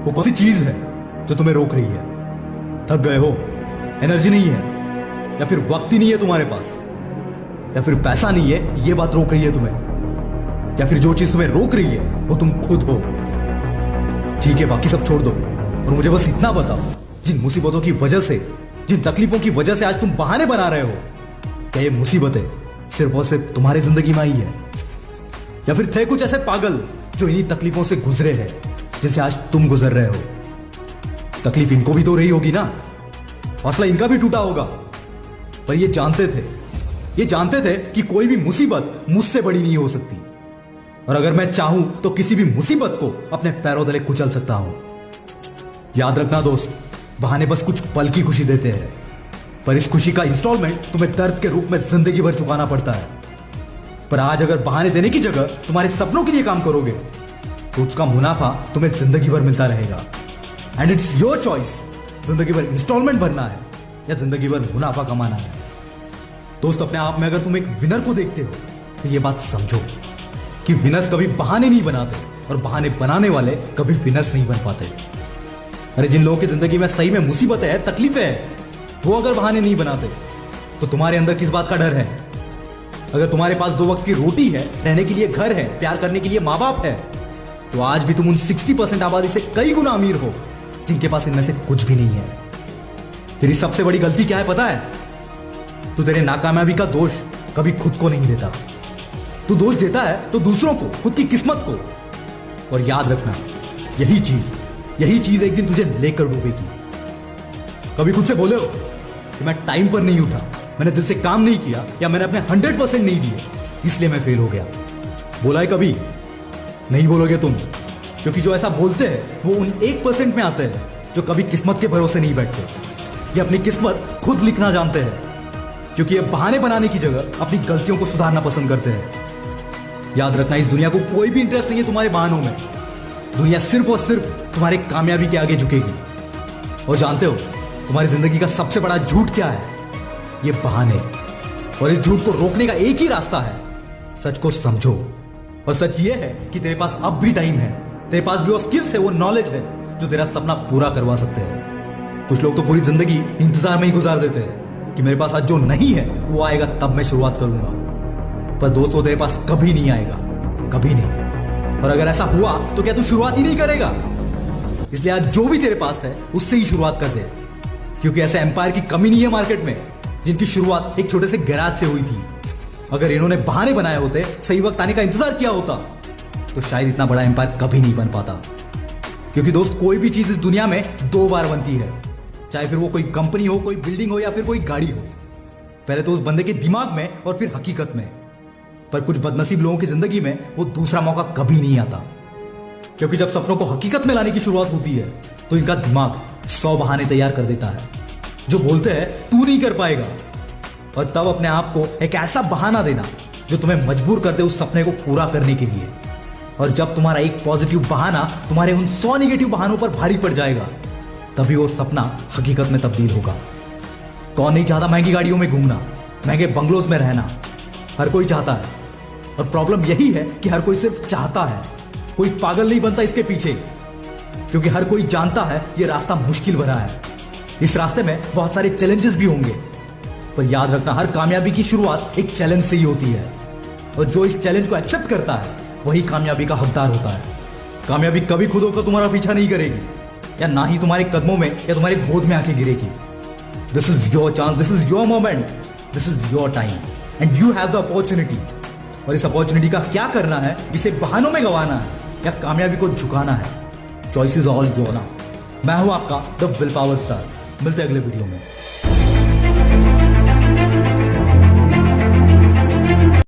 वो कौन सी चीज है जो तुम्हें रोक रही है? थक गए हो, एनर्जी नहीं है, या फिर वक्त ही नहीं है तुम्हारे पास, या फिर पैसा नहीं है, ये बात रोक रही है तुम्हें, या फिर जो चीज तुम्हें रोक रही है वो तुम खुद हो। ठीक है, बाकी सब छोड़ दो और मुझे बस इतना बताओ, जिन मुसीबतों की वजह से, जिन तकलीफों की वजह से आज तुम बहाने बना रहे हो, क्या ये मुसीबतें सिर्फ और सिर्फ तुम्हारी जिंदगी में आई है, या फिर थे कुछ ऐसे पागल जो इन्हीं तकलीफों से गुजरे हैं जिनसे आज तुम गुजर रहे हो? तकलीफ इनको भी तो रही होगी ना, हौसला इनका भी टूटा होगा, पर ये जानते थे कि कोई भी मुसीबत मुझसे बड़ी नहीं हो सकती, और अगर मैं चाहूं तो किसी भी मुसीबत को अपने पैरों तले कुचल सकता हूं। याद रखना दोस्त, बहाने बस कुछ पल की खुशी देते हैं, पर इस खुशी का इंस्टॉलमेंट तुम्हें दर्द के रूप में जिंदगी भर चुकाना पड़ता है। पर आज अगर बहाने देने की जगह तुम्हारे सपनों के लिए काम करोगे तो उसका मुनाफा तुम्हें जिंदगी भर मिलता रहेगा। एंड इट्स योर चॉइस, जिंदगी भर इंस्टॉलमेंट भरना है या जिंदगी भर मुनाफा कमाना है। दोस्त, अपने आप में अगर तुम एक विनर को देखते हो तो ये बात समझो कि विनर्स कभी बहाने नहीं बनाते और बहाने बनाने वाले कभी विनर्स नहीं बन पाते। अरे जिन लोगों की जिंदगी में सही में मुसीबतें हैं, तकलीफें हैं, वो अगर बहाने नहीं बनाते तो तुम्हारे अंदर किस बात का डर है? अगर तुम्हारे पास 2 वक्त की रोटी है, रहने के लिए घर है, प्यार करने के लिए माँ बाप है, तो आज भी तुम उन 60% आबादी से कई गुना अमीर हो जिनके पास इनमें से कुछ भी नहीं है। तेरी सबसे बड़ी गलती क्या है पता है? तू तेरे नाकामयाबी का दोष कभी खुद को नहीं देता। तू दोष देता है तो दूसरों को, खुद की किस्मत को। और याद रखना, यही चीज एक दिन तुझे लेकर डूबेगी। कभी खुद से बोले हो कि मैं टाइम पर नहीं उठा, मैंने दिल से काम नहीं किया, या मैंने अपने 100% नहीं दिए इसलिए मैं फेल हो गया? बोला है कभी? नहीं बोलोगे तुम, क्योंकि जो ऐसा बोलते हैं वो उन 1% में आते हैं जो कभी किस्मत के भरोसे नहीं बैठते। ये अपनी किस्मत खुद लिखना जानते हैं, क्योंकि ये बहाने बनाने की जगह अपनी गलतियों को सुधारना पसंद करते हैं। याद रखना, इस दुनिया को कोई भी इंटरेस्ट नहीं है तुम्हारे बहानों में। दुनिया सिर्फ और सिर्फ तुम्हारी कामयाबी के आगे झुकेगी। और जानते हो तुम्हारी जिंदगी का सबसे बड़ा झूठ क्या है? ये बहाने। और इस झूठ को रोकने का एक ही रास्ता है, सच को समझो। और सच ये है कि तेरे पास अब भी टाइम है, तेरे पास भी वो स्किल्स है, वो नॉलेज है जो तेरा सपना पूरा करवा सकते हैं। कुछ लोग तो पूरी जिंदगी इंतजार में ही गुजार देते हैं कि मेरे पास आज जो नहीं है वो आएगा तब मैं शुरुआत करूंगा। पर दोस्तों, तेरे पास कभी नहीं आएगा, कभी नहीं। और अगर ऐसा हुआ तो क्या तू शुरुआत ही नहीं करेगा? इसलिए आज जो भी तेरे पास है उससे ही शुरुआत कर दे, क्योंकि ऐसे एम्पायर की कमी नहीं है मार्केट में जिनकी शुरुआत एक छोटे से गैराज से हुई थी। अगर इन्होंने बहाने बनाए होते, सही वक्त आने का इंतजार किया होता, तो शायद इतना बड़ा एम्पायर कभी नहीं बन पाता। क्योंकि दोस्त, कोई भी चीज इस दुनिया में 2 बार बनती है, चाहे फिर वो कोई कंपनी हो, कोई बिल्डिंग हो, या फिर कोई गाड़ी हो। पहले तो उस बंदे के दिमाग में और फिर हकीकत में। पर कुछ बदनसीब लोगों की जिंदगी में वो दूसरा मौका कभी नहीं आता, क्योंकि जब सपनों को हकीकत में लाने की शुरुआत होती है तो इनका दिमाग 100 बहाने तैयार कर देता है जो बोलते हैं तू नहीं कर पाएगा। और तब अपने आप को एक ऐसा बहाना देना जो तुम्हें मजबूर कर दे उस सपने को पूरा करने के लिए। और जब तुम्हारा एक पॉजिटिव बहाना तुम्हारे उन 100 निगेटिव बहानों पर भारी पड़ जाएगा, तभी वो सपना हकीकत में तब्दील होगा। कौन नहीं चाहता महंगी गाड़ियों में घूमना, महंगे बंगलोज में रहना? हर कोई चाहता है। और प्रॉब्लम यही है कि हर कोई सिर्फ चाहता है, कोई पागल नहीं बनता इसके पीछे, क्योंकि हर कोई जानता है ये रास्ता मुश्किल भरा है। इस रास्ते में बहुत सारे चैलेंजेस भी होंगे, पर याद रखना, हर कामयाबी की शुरुआत एक चैलेंज से ही होती है। और जो इस चैलेंज को एक्सेप्ट करता है वही कामयाबी का हकदार होता है। कामयाबी कभी खुद होकर तुम्हारा पीछा नहीं करेगी, या ना ही तुम्हारे कदमों में या तुम्हारे गोद में आके गिरेगी। This is your chance, this is your moment, this is your time, and you have the opportunity. और इस अपॉर्चुनिटी का क्या करना है? इसे बहानों में गंवाना है या कामयाबी को झुकाना है? Choice is all your now. मैं हूं आपका द विल पावर स्टार। मिलते हैं अगले वीडियो में।